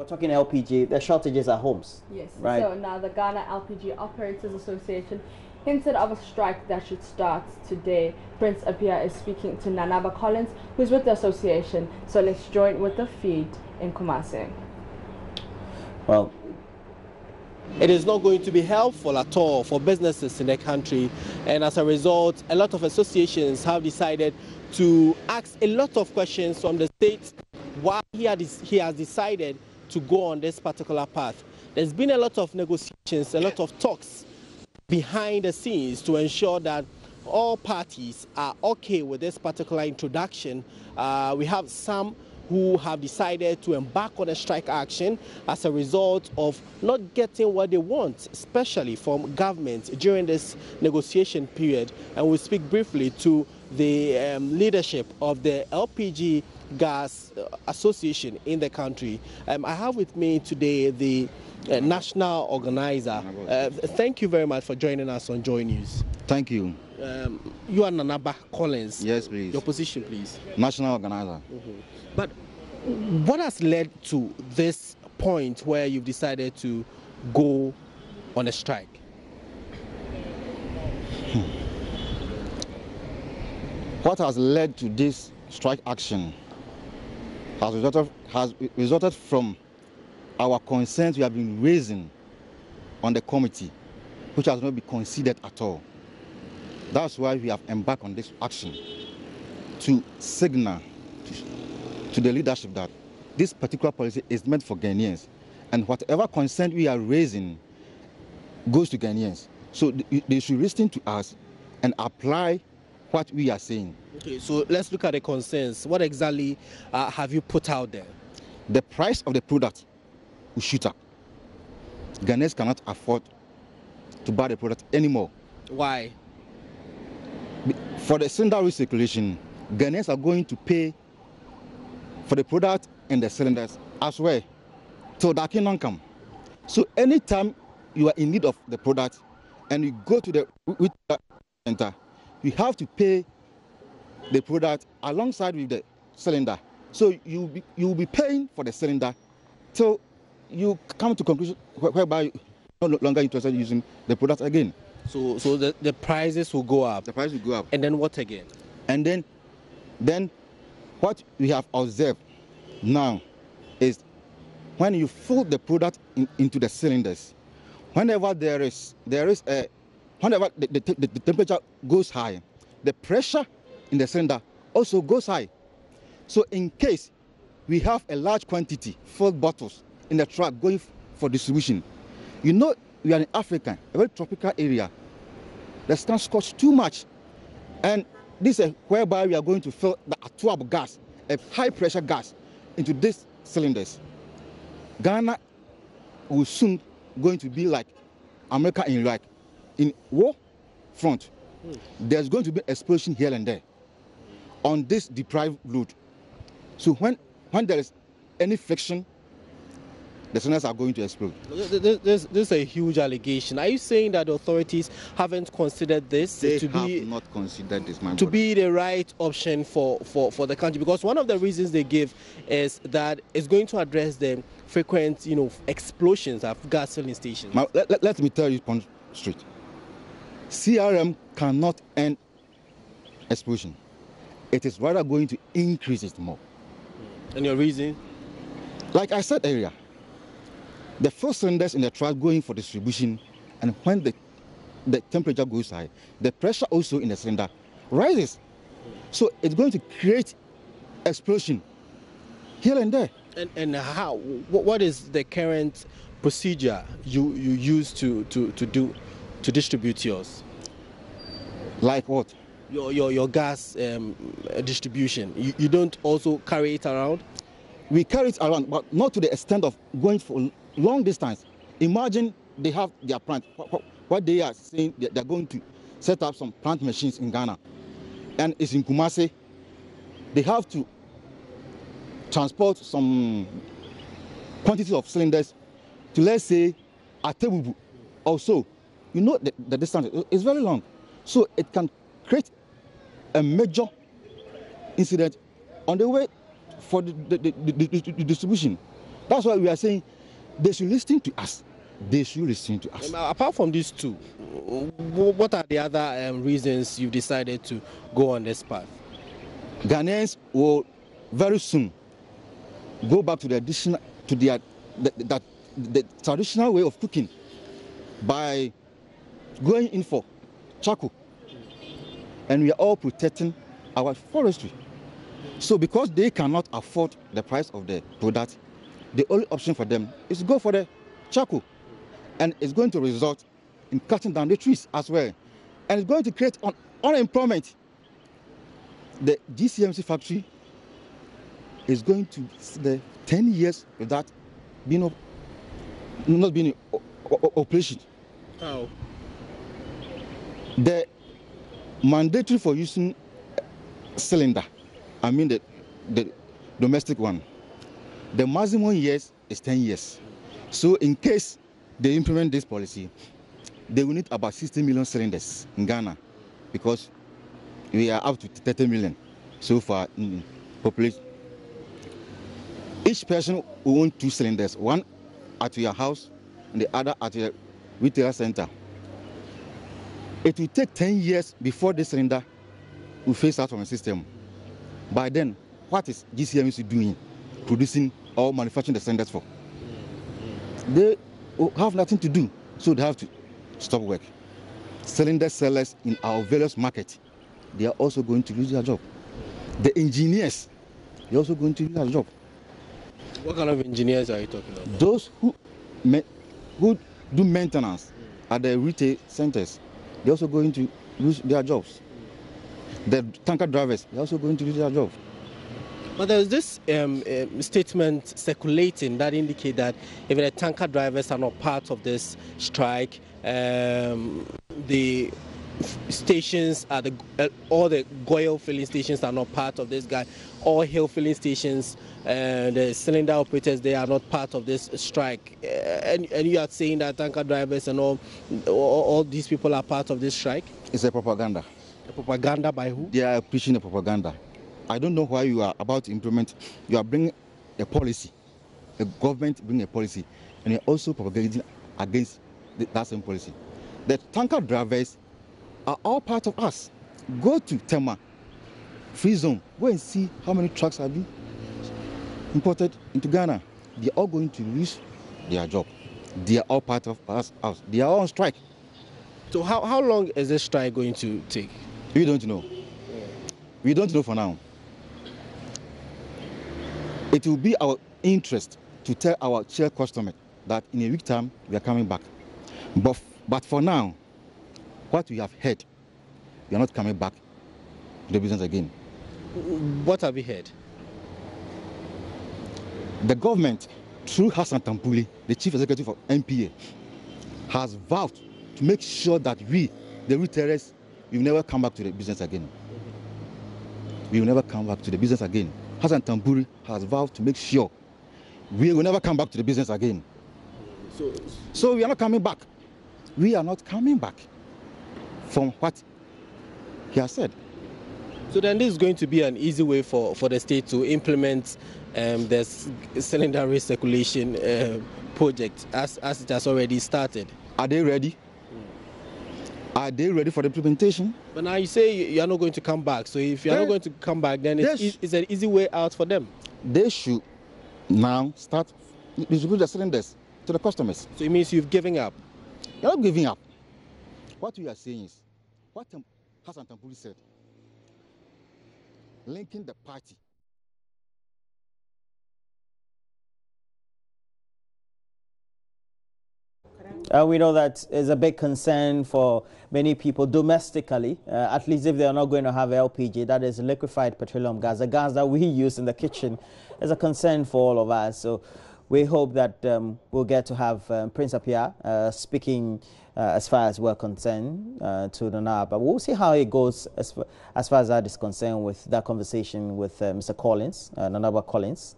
we're talking LPG, there's shortages at homes. Yes. Right. So now the Ghana LPG Operators Association hinted of a strike that should start today. Prince Apia is speaking to Nanaba Collins, who's with the association. So let's join with the feed in Kumasi. Well, it is not going to be helpful at all for businesses in the country, and as a result, a lot of associations have decided to ask a lot of questions from the state why he has decided to go on this particular path. There's been a lot of negotiations, a lot of talks behind the scenes to ensure that all parties are okay with this particular introduction. We have some who have decided to embark on a strike action as a result of not getting what they want, especially from government during this negotiation period. And we'll speak briefly to the leadership of the LPG Gas Association in the country. I have with me today the national organizer. Thank you very much for joining us on JoyNews. Thank you. You are Nanaba Collins. Yes, please. Your position, please. National organizer. But what has led to this point where you've decided to go on a strike? What has led to this strike action has resulted from our concerns we have been raising on the committee, which has not been considered at all. That's why we have embarked on this action to signal to the leadership that this particular policy is meant for Ghanaians, and whatever concern we are raising goes to Ghanaians. So they should listen to us and apply what we are saying. Okay, so let's look at the concerns. What exactly have you put out there? The price of the product will shoot up. Ghanaians cannot afford to buy the product anymore. Why? For the cylinder recirculation, Ghanaians are going to pay for the product and the cylinders as well. So that cannot come. So anytime you are in need of the product and you go to the center, you have to pay the product alongside with the cylinder. So you will be paying for the cylinder till you come to conclusion whereby you're no longer interested in using the product again. So the prices will go up. The price will go up. And then what again? And then what we have observed now is when you fill the product into the cylinders, whenever whenever the temperature goes high, the pressure in the cylinder also goes high. So in case we have a large quantity filled bottles in the truck going for distribution, you know we are in Africa, a very tropical area. The sun scorches too much, and this is whereby we are going to fill the atuab gas, a high pressure gas, into these cylinders. Ghana will soon going to be like America in Iraq, in war front. There's going to be explosion here and there on this deprived load. So when there is any friction, the cylinders are going to explode. This is a huge allegation. Are you saying that the authorities haven't considered this have not considered this, to be the right option for the country? Because one of the reasons they give is that it's going to address the frequent, explosions of gas filling stations. Now, let me tell you point straight. CRM cannot end explosion. It is rather going to increase it more. And your reason? Like I said earlier, the first cylinders in the truck going for distribution, and when the temperature goes high, the pressure also in the cylinder rises. So it's going to create explosion here and there. And how? What is the current procedure you use to distribute yours? Like what? Your gas distribution. You don't also carry it around? We carry it around, but not to the extent of going for long distance. Imagine they have their plant. What they are saying, they're going to set up some plant machines in Ghana, and it's in Kumasi. They have to transport some quantity of cylinders to, let's say, Atebubu or so. You know the distance is very long, so it can create a major incident on the way for the distribution. That's why we are saying they should listen to us. They should listen to us. Apart from these two, what are the other reasons you've decided to go on this path? Ghanaians will very soon go back to the traditional way of cooking by going in for charcoal. And we are all protecting our forestry. So because they cannot afford the price of the product, the only option for them is to go for the charcoal. And it's going to result in cutting down the trees as well. And it's going to create unemployment. The GCMC factory is going to the 10 years without not being in operation. How? The mandatory for using cylinder, I mean the domestic one, the maximum years is 10 years. So in case they implement this policy, they will need about 60 million cylinders in Ghana, because we are up to 30 million so far in population. Each person will own 2 cylinders, one at your house and the other at your retail center. It will take 10 years before this cylinder will phase out from the system. By then, what is GCMC doing, producing or manufacturing the cylinders for? They have nothing to do, so they have to stop work. Cylinder sellers in our various markets, they are also going to lose their job. The engineers, they are also going to lose their job. What kind of engineers are you talking about? Those who do maintenance at the retail centers, they're also going to lose their jobs. The tanker drivers, they're also going to lose their jobs. But there's this statement circulating that indicate that if the tanker drivers are not part of this strike, the stations are all the oil filling stations are not part of this guy. All hill filling stations, the cylinder operators, they are not part of this strike. And you are saying that tanker drivers and all these people are part of this strike? It's a propaganda. A propaganda by who? They are preaching a propaganda. I don't know why you are about to implement. You are bringing a policy. The government bring a policy, and you're also propagating against that same policy. The tanker drivers are all part of us. Go to Tema, Free Zone, go and see how many trucks have been imported into Ghana. They are all going to lose their job. They are all part of us. They are all on strike. So how long is this strike going to take? We don't know. We don't know for now. It will be our interest to tell our share customer that in a week time we are coming back. But for now, what we have heard, we are not coming back to the business again. What have you heard? The government, through Hassan Tampuli, the chief executive of NPA, has vowed to make sure that we, the retailers, will never come back to the business again. We will never come back to the business again. Hassan Tampuri has vowed to make sure we will never come back to the business again. So we are not coming back. We are not coming back from what he has said. So then this is going to be an easy way for the state to implement this cylinder recirculation project as it has already started. Are they ready? Are they ready for the implementation? But now you say you are not going to come back. So if you are not going to come back, then it's an easy way out for them. They should now start distributing the cylinders to the customers. So it means you've given up? You're not giving up. What we are saying is, what Hassan Tampuri said, linking the party. We know that is a big concern for many people domestically, at least if they are not going to have LPG, that is liquefied petroleum gas. The gas that we use in the kitchen is a concern for all of us. So we hope that we'll get to have Prince Appiah speaking as far as we're concerned to the NAB. But we'll see how it goes as far as that is concerned with that conversation with Mr. Collins, Nanaba Collins.